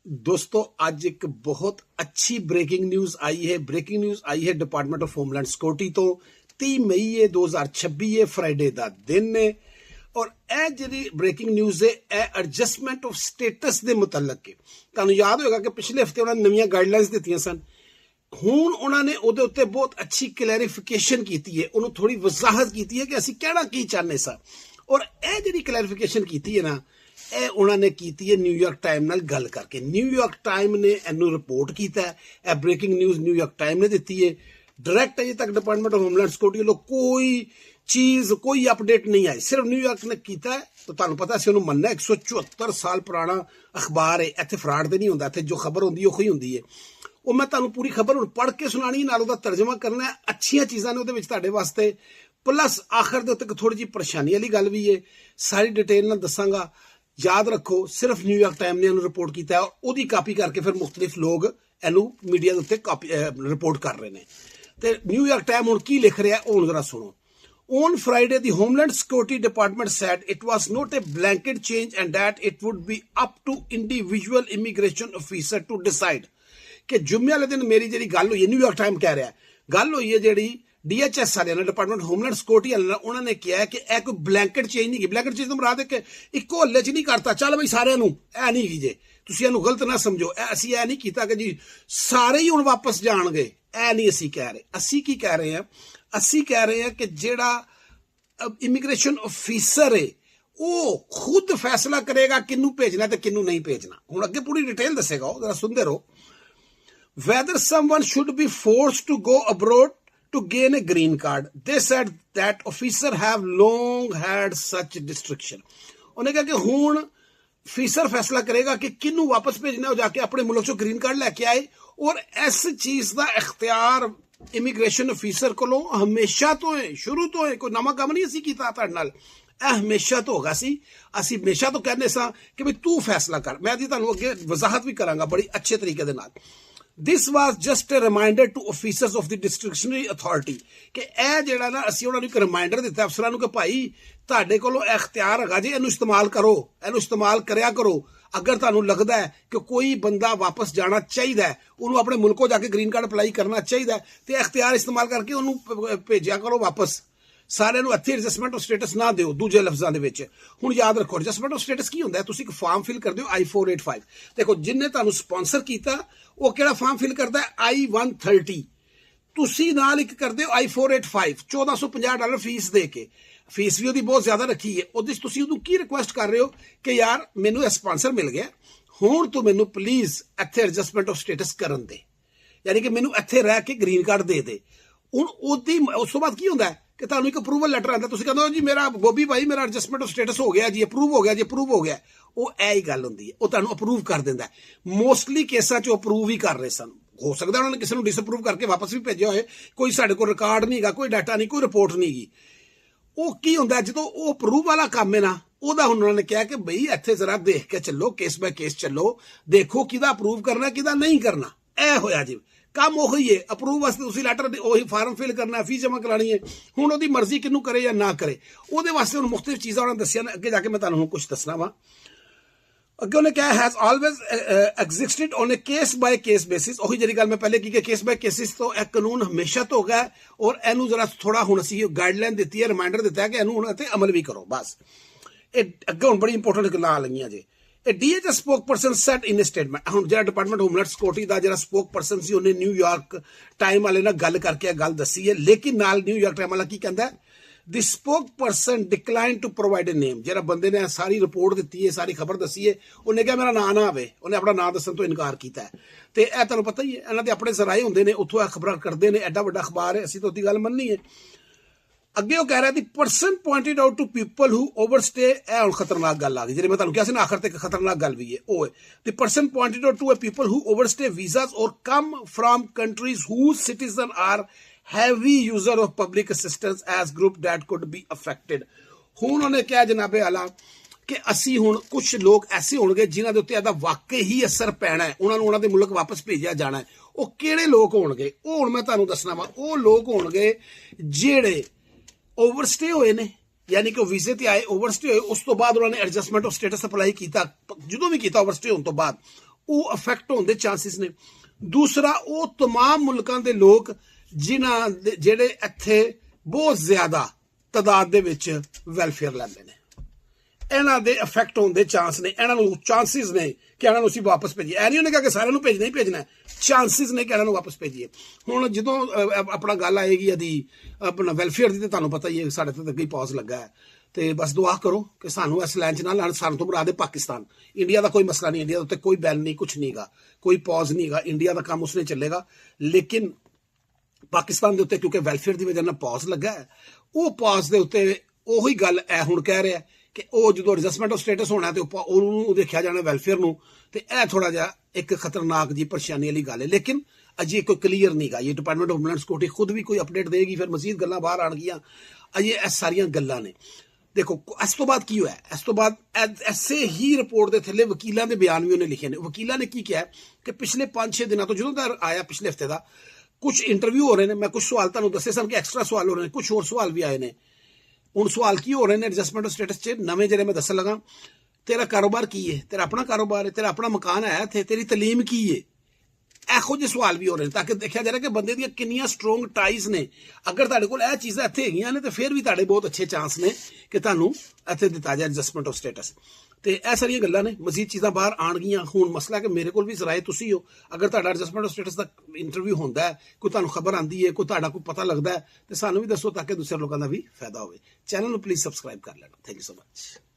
दोस्तों आज एक बहुत अच्छी ब्रेकिंग न्यूज़ आई है। ब्रेकिंग न्यूज़ आई है डिपार्टमेंट ऑफ होमलैंड सिक्योरिटी तो 30 मई 2026 फ्राइडे का दिन है और यह जी ब्रेकिंग न्यूज़ है यह एडजस्टमेंट ऑफ स्टेटस के मुतलक है। तुहानू याद होगा कि पिछले हफ्ते उन्होंने नवीं गाइडलाइंस दी सन। हुण उन्होंने उहदे उत्ते बहुत अच्छी क्लैरिफिकेशन की है, उन्होंने थोड़ी वजाहत की है कि असीं कहना की चाहते सा। और यह जी क्लैरिफिकेशन की है ना ਇਹ ਉਹਨਾਂ ਨੇ ਕੀਤੀ ਹੈ ਨਿਊਯਾਰਕ ਟਾਈਮ ਨਾਲ ਗੱਲ ਕਰਕੇ। ਨਿਊਯਾਰਕ ਟਾਈਮ ਨੇ ਇਹਨੂੰ ਰਿਪੋਰਟ ਕੀਤਾ ਹੈ। ਇਹ ਬ੍ਰੇਕਿੰਗ ਨਿਊਜ਼ ਨਿਊਯਾਰਕ ਟਾਈਮ ਨੇ ਦਿੱਤੀ ਹੈ। ਡਾਇਰੈਕਟ ਅਜੇ ਤੱਕ ਡਿਪਾਰਟਮੈਂਟ ਆਫ ਹੋਮਲੈਂਡ ਸਿਕਿਉਰਿਟੀ ਵੱਲੋਂ ਕੋਈ ਚੀਜ਼ ਕੋਈ ਅਪਡੇਟ ਨਹੀਂ ਆਈ, ਸਿਰਫ ਨਿਊਯਾਰਕ ਨੇ ਕੀਤਾ ਹੈ। ਤਾਂ ਤੁਹਾਨੂੰ ਪਤਾ ਸੀ ਉਹਨੂੰ ਮੰਨਣਾ 174 ਸਾਲ ਪੁਰਾਣਾ ਅਖਬਾਰ ਹੈ, ਇੱਥੇ ਫਰਾਡ ਤੇ ਨਹੀਂ ਹੁੰਦਾ, ਇੱਥੇ ਜੋ ਖਬਰ ਹੁੰਦੀ ਉਹੀ ਹੁੰਦੀ ਹੈ। ਉਹ ਮੈਂ ਤੁਹਾਨੂੰ ਪੂਰੀ ਖਬਰ ਹੁਣ ਪੜ੍ਹ ਕੇ ਸੁਣਾਣੀ, ਨਾਲ ਉਹਦਾ ਤਰਜਮਾ ਕਰਨਾ ਹੈ। ਅੱਛੀਆਂ ਚੀਜ਼ਾਂ ਨੇ ਉਹਦੇ ਵਿੱਚ ਤੁਹਾਡੇ ਵਾਸਤੇ, ਪਲੱਸ ਆਖਰ ਦੇ ਉੱਤੇ ਥੋੜੀ ਜਿਹੀ ਪਰੇਸ਼ਾਨੀ ਵਾਲੀ ਗੱਲ ਵੀ ਹੈ। ਸਾਰੀ ਡਿਟੇਲ ਨਾਲ ਦੱਸਾਂਗਾ। याद रखो सिर्फ न्यूयॉर्क टाइम ने रिपोर्ट किया और उसकी कापी करके फिर मुख्तलिफ लोग इनू मीडिया के उत्ते कापी रिपोर्ट कर रहे हैं। तो न्यूयॉर्क टाइम हुण की लिख रहा है हुण जरा सुनो। On Friday, the Homeland Security Department said it was not a blanket change and that it would be up to individual immigration officer to decide। कि जुम्मे वाले दिन मेरी जी गल हुई है, न्यूयॉर्क टाइम कह रहा है, गल हुई है जी DHS वाले डिपार्टमेंट होमलैंड सिक्योरिटी वाले उन्होंने कहा है कि यह कोई ब्लैंकेट चेंज नहीं की। ब्लैंकेट चेंज तो मुराद है कि इको हल्ले च नहीं करता, चल बई सारे ऐ नहीं की जे, तुसीं इहनूं गलत ना समझो, असीं ऐ नहीं कीता कि जी सारे ही हुण वापस जाणगे, ऐ नहीं असीं कह रहे। असीं की कह रहे हैं, असीं कह रहे हैं कि जिहड़ा इमीग्रेशन ऑफिसर है वो खुद फैसला करेगा किनू भेजना ते किनू नहीं भेजना। हुण अगे पूरी डिटेल दसेगा, जरा सुनदे रहो। Whether someone should be forced to go abroad to gain a green card, they said that officer have long had such restriction। उन्हें कहा कि हुण ऑफिसर फैसला करेगा कि किनू वापस भेजना हो, जाके अपने मुल्क चो ग्रीन कार्ड लैके आए। और इस चीज का इख्तियार इमीग्रेशन ऑफिसर कोलों हमेशा तो है, शुरू तो है, कोई नवा काम नहीं असीं कीता तुहाडे नाल, हमेशा तो होगा सी। असीं हमेशा तो कहने सा कि भाई तू फैसला कर। मैं जी तुहानूं अगे वजाहत भी करांगा बड़ी अच्छे तरीके दे नाल। This was just a reminder to officers of the discretionary authority कि यह जिहड़ा ना असीं उन्हां नूं एक रिमाइंडर दिता अफसरां नूं कि भाई तुहाडे कोलों इख्तियार हैगा जी, इहनूं इस्तेमाल करो, इहनूं इस्तेमाल करया करो। अगर तुहानूं लगदा है कि कोई बंदा वापस जाना चाहिए, उन्होंने अपने मुल्कों जाके ग्रीन कार्ड अप्लाई करना चाहिए, तो इख्तियार इस्तेमाल करके उन्होंने भेजा करो वापस। सारे इत्थे एडजस्टमेंट ऑफ स्टेटस ना दिओ दूजे लफ्जां दे विच। हुण याद रखो एडजस्टमेंट ऑफ स्टेटस की हुंदा है, तुसीं एक फॉर्म फिल कर दिओ I-485। देखो जिन्हें तुहानूं स्पॉन्सर कीता वो किहड़ा फॉर्म फिल करदा है I-130, तुसीं नाल एक कर दिओ I-485, $1450 फीस दे के। फीस भी ਉਹਦੀ बहुत ज्यादा रखी है। ਉਹਦੇ ਤੁਸੀਂ ਉਹਨੂੰ ਕੀ ਰਿਕੁਐਸਟ ਕਰ ਰਹੇ ਹੋ ਕਿ ਯਾਰ ਮੈਨੂੰ ਇਹ ਸਪਾਂਸਰ ਮਿਲ ਗਿਆ, ਹੁਣ ਤੂੰ ਮੈਨੂੰ ਪਲੀਜ਼ ਇੱਥੇ ਐਡਜਸਟਮੈਂਟ ਆਫ ਸਟੇਟਸ ਕਰਨ ਦੇ, ਯਾਨੀ ਕਿ ਮੈਨੂੰ ਇੱਥੇ ਰਹਿ ਕੇ ਗ੍ਰੀਨ ਕਾਰਡ ਦੇ ਦੇ। ਹੁਣ ਉਹਦੀ ਉਸ ਤੋਂ ਬਾਅਦ ਕੀ ਹੁੰਦਾ ਹੈ कि तुहानूं एक अप्रूवल लैटर आंदा, तुसीं कहंदे हो जी मेरा बॉबी भाई मेरा एडजस्टमेंट ऑफ स्टेटस हो गया जी, अप्रूव हो गया जी, अप्रूव हो गया। वो यही गल हुंदी है, वो तुहानूं अप्रूव कर दिंदा है। मोस्टली केसां च अप्रूव ही कर रहे सन, हो सकदा उन्होंने किसी नूं डिसअप्रूव करके वापस भी भेजिया होए, कोई साडे कोल रिकॉर्ड नहीं हैगा, कोई डाटा नहीं, कोई रिपोर्ट नहीं गी। वो की हुंदा जदों वो अप्रूव वाला काम है ना, ਉਹਦਾ ਹੁਣ ਉਹਨਾਂ ਨੇ ਕਿਹਾ ਕਿ ਬਈ ਇੱਥੇ ਜ਼ਰਾ ਦੇਖ ਕੇ ਚੱਲੋ, ਕੇਸ ਬਾय ਕੇਸ ਚੱਲੋ, ਦੇਖੋ ਕਿਹਦਾ ਅਪਰੂਵ ਕਰਨਾ ਕਿਹਦਾ ਨਹੀਂ ਕਰਨਾ। ਇਹ ਹੋਇਆ ਜੀ ਕੰਮ ਉਹੀ ਹੈ। ਅਪਰੂਵ ਵਾਸਤੇ ਤੁਸੀਂ ਲੈਟਰ ਉਹੀ ਫਾਰਮ ਫਿਲ ਕਰਨਾ, ਫੀਸ ਜਮ੍ਹਾਂ ਕਰਾਣੀ ਹੈ। ਹੁਣ ਉਹਦੀ ਮਰਜ਼ੀ ਕਿਹਨੂੰ ਕਰੇ ਜਾਂ ਨਾ ਕਰੇ, ਉਹਦੇ ਵਾਸਤੇ ਹੁਣ ਮੁਖਤਲਿਫ ਚੀਜ਼ਾਂ ਉਹਨਾਂ ਨੇ ਦੱਸੀਆਂ ਨੇ। ਅੱਗੇ ਜਾ ਕੇ ਮੈਂ ਤੁਹਾਨੂੰ ਹੁਣ ਕੁਝ ਦੱਸਣਾ ਵਾ। ਅੱਗੇ ਉਹਨੇ ਕਿਹਾ has always existed on A case by case basis. ਉਹੀ ਜਿਹੜੀ ਗੱਲ ਮੈਂ ਪਹਿਲੇ ਕੀ ਕਿ केस बाय केसिस ਤੋਂ ਇਹ ਕਾਨੂੰਨ ਹਮੇਸ਼ਾ ਤੋਂ ਹੋਗਾ ਔਰ ਇਹਨੂੰ ਜ਼ਰਾ ਥੋੜਾ ਹੁਣ ਅਸੀਂ ਗਾਈਡਲਾਈਨ ਦਿੱਤੀ ਹੈ, ਰਿਮਾਈਂਡਰ ਦਿੱਤਾ ਹੈ ਕਿ ਇਹਨੂੰ ਹੁਣ ਇੱਥੇ ਅਮਲ ਵੀ ਕਰੋ ਬਸ। ਇਹ ਅੱਗੇ ਹੁਣ ਬੜੀ ਇੰਪੋਰਟੈਂਟ ਗੱਲਾਂ ਆ ਲੱਗੀਆਂ ਜੇ। DHS spokesperson said in a statement, ਹੁਣ ਜਿਹੜਾ ਡਿਪਾਰਟਮੈਂਟ ਹੋਮਲੈਂਡ ਸਿਕਿਉਰਿਟੀ ਦਾ ਜਿਹੜਾ ਸਪੋਕਪਰਸਨ ਸੀ ਉਹਨੇ ਨਿਊਯਾਰਕ ਟਾਈਮ ਵਾਲੇ ਨਾਲ ਗੱਲ ਕਰਕੇ ਇਹ ਗੱਲ ਦੱਸੀ ਹੈ। ਲੇਕਿਨ ਨਾਲ ਨਿਊਯਾਰਕ ਟਾਈਮ ਵਾਲਾ ਕੀ ਕਹਿੰਦਾ, the spokesperson declined to provide a name। ਜਿਹੜਾ ਬੰਦੇ ਨੇ ਸਾਰੀ ਰਿਪੋਰਟ ਦਿੱਤੀ ਹੈ, ਸਾਰੀ ਖਬਰ ਦੱਸੀ ਹੈ, ਉਹਨੇ ਕਿਹਾ ਮੇਰਾ ਨਾਂ ਨਾ ਆਵੇ, ਉਹਨੇ ਆਪਣਾ ਨਾਂ ਦੱਸਣ ਤੋਂ ਇਨਕਾਰ ਕੀਤਾ ਹੈ। ਤੇ ਇਹ ਤੁਹਾਨੂੰ ਪਤਾ ਹੀ ਹੈ, ਇਹਨਾਂ ਦੇ ਆਪਣੇ ਜ਼ਰਾਏ ਹੁੰਦੇ ਨੇ, ਉੱਥੋਂ ਇਹ ਖਬਰਾਂ ਕਰਦੇ ਨੇ, ਐਡਾ ਵੱਡਾ ਅਖਬਾਰ ਹੈ, ਅਸੀਂ ਤਾਂ ਉਹਦੀ ਗੱਲ ਮੰਨਣੀ ਹੈ। ਅੱਗੇ ਉਹ ਕਹਿ ਰਿਹਾ the person pointed out to people who overstay. ਇਹ ਹੁਣ ਖਤਰਨਾਕ ਗੱਲ ਆ ਗਈ, ਜਿਹੜੀ ਮੈਂ ਤੁਹਾਨੂੰ ਕਿਹਾ ਸੀ ਨਾ ਆਖਰ ਤੇ ਇੱਕ ਖਤਰਨਾਕ ਗੱਲ ਵੀ ਹੈ, ਉਹ ਹੈ the person pointed out to a people who overstay visas or come from countries whose citizens are heavy user of public assistance as group that could be affected. ਹੁਣ ਉਹਨੇ ਕਿਹਾ ਜਨਾਬੇ ਆਲਾ ਕਿ ਅਸੀਂ ਹੁਣ ਕੁਝ ਲੋਕ ਐਸੇ ਹੋਣਗੇ ਜਿਨ੍ਹਾਂ ਦੇ ਉੱਤੇ ਇਹਦਾ ਵਾਕਈ ਹੀ ਅਸਰ ਪੈਣਾ ਹੈ, ਉਹਨਾਂ ਨੂੰ ਉਹਨਾਂ ਦੇ ਮੁਲਕ ਵਾਪਸ ਭੇਜਿਆ ਜਾਣਾ ਹੈ। ਉਹ ਕਿਹੜੇ ਲੋਕ ਹੋਣਗੇ ਉਹ ਹੁਣ ਮੈਂ ਤੁਹਾਨੂੰ ਦੱਸਣਾ ਵਾ। ਉਹ ਲੋਕ ਹੋਣਗੇ ਜਿਹੜੇ ओवरस्टे होए ने, यानी कि वीजे ते आए ओवरस्टे होए, उस तो बाद उन्होंने एडजस्टमेंट ऑफ स्टेटस अप्लाई किया, जो भी किया ओवरस्टे होने तो बाद ਉਹ ਅਫੈਕਟ ਹੋਣ ਦੇ ਚਾਂਸਿਸ ਨੇ। ਦੂਸਰਾ, ਉਹ तमाम ਮੁਲਕਾਂ ਦੇ ਲੋਕ ਜਿਨ੍ਹਾਂ ਦੇ ਜਿਹੜੇ ਇੱਥੇ ਬਹੁਤ ਜ਼ਿਆਦਾ ਤਾਦਾਦ ਦੇ ਵਿੱਚ ਵੈਲਫੇਅਰ ਲੈਂਦੇ ਨੇ, ਇਹਨਾਂ ਦੇ ਅਫੈਕਟ ਹੋਣ ਦੇ ਚਾਂਸ ਨੇ, ਇਹਨਾਂ ਨੂੰ ਚਾਂਸਿਸ ਨੇ ਕਿ ਇਹਨਾਂ ਨੂੰ ਅਸੀਂ ਵਾਪਸ ਭੇਜੀਏ। ਐ ਨਹੀਂ ਉਹਨੇ ਕਿਹਾ ਕਿ ਸਾਰਿਆਂ ਨੂੰ ਭੇਜਣਾ ਹੀ ਭੇਜਣਾ, ਚਾਂਸਿਸ ਨੇ ਕਿ ਇਹਨਾਂ ਨੂੰ ਵਾਪਸ ਭੇਜੀਏ। ਹੁਣ ਜਦੋਂ ਆਪਣਾ ਗੱਲ ਆਏਗੀ ਇਹਦੀ ਆਪਣਾ ਵੈਲਫੇਅਰ ਦੀ, ਤੇ ਤੁਹਾਨੂੰ ਪਤਾ ਹੀ ਹੈ ਸਾਡੇ ਤੇ ਅੱਗੇ ਪੌਜ਼ ਲੱਗਾ ਹੈ, ਤੇ ਬਸ ਦੁਆ ਕਰੋ ਕਿ ਸਾਨੂੰ ਇਸ ਲਾਈਨ 'ਚ ਨਾ ਲਾਣ। ਸਾਨੂੰ ਤੋਂ ਮੁਰਾਦ ਹੈ ਪਾਕਿਸਤਾਨ। ਇੰਡੀਆ ਦਾ ਕੋਈ ਮਸਲਾ ਨਹੀਂ, ਇੰਡੀਆ ਦੇ ਉੱਤੇ ਕੋਈ ਬੈਨ ਨਹੀਂ, ਕੁਛ ਨਹੀਂਗਾ, ਕੋਈ ਪੌਜ਼ ਨਹੀਂਗਾ। ਇੰਡੀਆ ਦਾ ਕੰਮ ਉਸਨੇ ਚੱਲੇਗਾ, ਲੇਕਿਨ ਪਾਕਿਸਤਾਨ ਦੇ ਉੱਤੇ ਕਿਉਂਕਿ ਵੈਲਫੇਅਰ ਦੀ ਵਜ੍ਹਾ ਨਾਲ ਪੌਜ਼ ਲੱਗਾ ਹੈ, ਉਹ ਪੌਜ਼ ਦੇ ਉੱਤੇ ਉਹੀ ਗੱਲ ਇਹ ਹੁਣ ਕਹਿ ਰਿਹਾ ਕਿ ਉਹ ਜਦੋਂ ਐਡਜਸਟਮੈਂਟ ਆਫ ਸਟੇਟਸ ਹੋਣਾ ਤੇ ਉਹਨੂੰ ਦੇਖਿਆ ਜਾਣਾ ਵੈਲਫੇਅਰ ਨੂੰ, ਤੇ ਇਹ ਥੋੜਾ ਜਿਹਾ ਇੱਕ ਖਤਰਨਾਕ ਜੀ ਪਰੇਸ਼ਾਨੀ ਵਾਲੀ ਗੱਲ ਹੈ। ਲੇਕਿਨ ਅਜੇ ਕੋਈ ਕਲੀਅਰ ਨਹੀਂਗਾ। ਇਹ ਡਿਪਾਰਟਮੈਂਟ ਆਫ ਹੋਮਲੈਂਡ ਸਿਕਿਉਰਿਟੀ ਖੁਦ ਵੀ ਕੋਈ ਅਪਡੇਟ ਦੇਗੀ, ਫਿਰ ਮਜ਼ੀਦ ਗੱਲਾਂ ਬਾਹਰ ਆਣਗੀਆਂ। ਅਜੇ ਇਹ ਸਾਰੀਆਂ ਗੱਲਾਂ ਨੇ। ਦੇਖੋ ਇਸ ਤੋਂ ਬਾਅਦ ਕੀ ਹੋਇਆ, ਇਸ ਤੋਂ ਬਾਅਦ ਐਸੇ ਹੀ ਰਿਪੋਰਟ ਦੇ ਥੱਲੇ ਵਕੀਲਾਂ ਦੇ ਬਿਆਨ ਵੀ ਉਹਨੇ ਲਿਖੇ ਨੇ। ਵਕੀਲਾਂ ਨੇ ਕੀ ਕਿਹਾ ਕਿ ਪਿਛਲੇ 5-6 ਦਿਨਾਂ ਤੋਂ, ਜਦੋਂ ਦਾ ਆਇਆ ਪਿਛਲੇ ਹਫਤੇ ਦਾ, ਕੁਝ ਇੰਟਰਵਿਊ ਹੋ ਰਹੇ ਨੇ। ਮੈਂ ਕੁਝ ਸਵਾਲ ਤੁਹਾਨੂੰ ਦੱਸੇ ਸਨ ਕਿ ਐਕਸਟਰਾ ਸਵਾਲ ਹੋ ਰਹੇ ਨੇ, ਕੁਝ ਹੋਰ ਸਵਾਲ ਵੀ ਆਏ ਨੇ। ਹੁਣ ਸਵਾਲ ਕੀ ਹੋ ਰਹੇ ਨੇ ਐਡਜਸਟਮੈਂਟ ਆਫ ਸਟੇਟਸ 'ਚ ਨਵੇਂ ਜਿਹੜੇ ਮੈਂ ਦੱਸਣ ਲੱਗਾ। ਤੇਰਾ ਕਾਰੋਬਾਰ ਕੀ ਹੈ, ਤੇਰਾ ਆਪਣਾ ਕਾਰੋਬਾਰ ਹੈ, ਤੇਰਾ ਆਪਣਾ ਮਕਾਨ ਹੈ ਇੱਥੇ, ਤੇਰੀ ਤਲੀਮ ਕੀ ਹੈ, ਇਹੋ ਜਿਹੇ ਸਵਾਲ ਵੀ ਹੋ ਰਹੇ ਨੇ, ਤਾਂ ਕਿ ਦੇਖਿਆ ਜਾ ਰਿਹਾ ਕਿ ਬੰਦੇ ਦੀਆਂ ਕਿੰਨੀਆਂ ਸਟਰੋਂਗ ਟਾਈਜ਼ ਨੇ। ਅਗਰ ਤੁਹਾਡੇ ਕੋਲ ਇਹ ਚੀਜ਼ਾਂ ਇੱਥੇ ਹੈਗੀਆਂ ਨੇ, ਤੇ ਫਿਰ ਵੀ ਤੁਹਾਡੇ ਬਹੁਤ ਅੱਛੇ ਚਾਂਸ ਨੇ ਕਿ ਤੁਹਾਨੂੰ ਇੱਥੇ ਦਿੱਤਾ ਜਾਏ ਐਡਜਸਟਮੈਂਟ ਆਫ ਸਟੇਟਸ। ਤੇ ਇਹ ਸਾਰੀਆਂ ਗੱਲਾਂ ਨੇ, ਮਜ਼ੀਦ ਚੀਜ਼ਾਂ ਬਾਹਰ ਆਉਣਗੀਆਂ। ਹੁਣ ਮਸਲਾ ਕਿ ਮੇਰੇ ਕੋਲ ਵੀ ਜ਼ਰਾਏ ਤੁਸੀਂ ਹੋ, ਅਗਰ ਤੁਹਾਡਾ ਐਡਜਸਟਮੈਂਟ ਆਫ ਸਟੇਟਸ ਦਾ ਇੰਟਰਵਿਊ ਹੁੰਦਾ ਹੈ, ਕੋਈ ਤੁਹਾਨੂੰ ਖਬਰ ਆਉਂਦੀ ਹੈ, ਕੋਈ ਤੁਹਾਡਾ ਕੋਈ ਪਤਾ ਲੱਗਦਾ ਹੈ, ਤੇ ਸਾਨੂੰ ਵੀ ਦੱਸੋ ਤਾਂ ਕਿ ਦੂਸਰੇ ਲੋਕਾਂ ਦਾ ਵੀ ਫਾਇਦਾ ਹੋਵੇ। ਚੈਨਲ ਨੂੰ ਪਲੀਜ਼ ਸਬਸਕ੍ਰਾਈਬ ਕਰ ਲੈਣਾ। Thank you so much.